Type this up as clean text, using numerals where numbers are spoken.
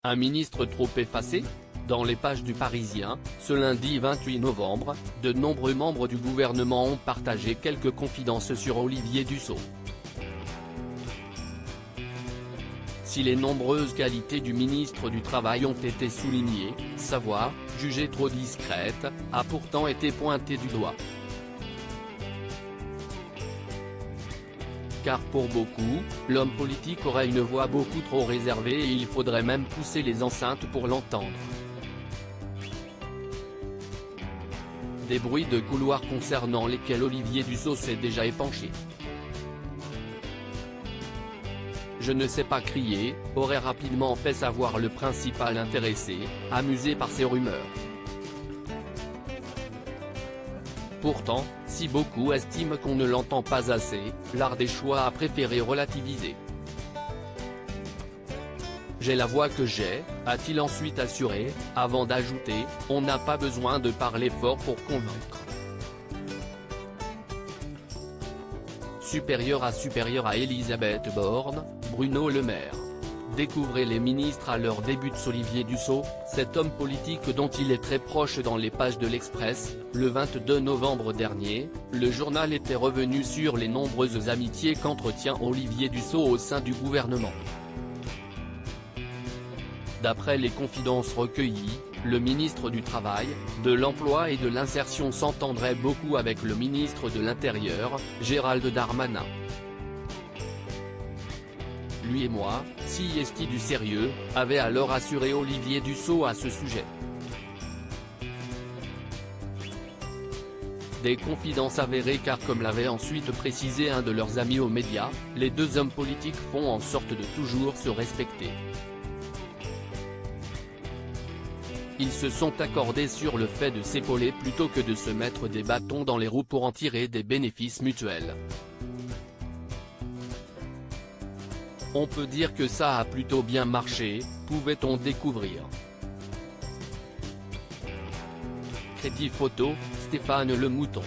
Un ministre trop effacé ? Dans les pages du Parisien, ce lundi 28 novembre, de nombreux membres du gouvernement ont partagé quelques confidences sur Olivier Dussopt. Si les nombreuses qualités du ministre du Travail ont été soulignées, sa voix, jugée trop discrète, a pourtant été pointée du doigt. Car pour beaucoup, l'homme politique aurait une voix beaucoup trop réservée et il faudrait même pousser les enceintes pour l'entendre. Des bruits de couloir concernant lesquels Olivier Dussopt s'est déjà épanché. Je ne sais pas crier, aurait rapidement fait savoir le principal intéressé, amusé par ces rumeurs. Pourtant, si beaucoup estiment qu'on ne l'entend pas assez, l'art des choix a préféré relativiser. J'ai la voix que j'ai, a-t-il ensuite assuré, avant d'ajouter, on n'a pas besoin de parler fort pour convaincre. Supérieur à Elisabeth Borne, Bruno Le Maire. Découvrez les ministres à leur début. Olivier Dussopt, cet homme politique dont il est très proche dans les pages de l'Express, le 22 novembre dernier, le journal était revenu sur les nombreuses amitiés qu'entretient Olivier Dussopt au sein du gouvernement. D'après les confidences recueillies, le ministre du Travail, de l'Emploi et de l'Insertion s'entendrait beaucoup avec le ministre de l'Intérieur, Gérald Darmanin. Lui et moi, si est-il du sérieux, avait alors assuré Olivier Dussopt à ce sujet. Des confidences avérées car comme l'avait ensuite précisé un de leurs amis aux médias, les deux hommes politiques font en sorte de toujours se respecter. Ils se sont accordés sur le fait de s'épauler plutôt que de se mettre des bâtons dans les roues pour en tirer des bénéfices mutuels. On peut dire que ça a plutôt bien marché, pouvait-on découvrir. Crédit photo, Stéphane Le Mouton.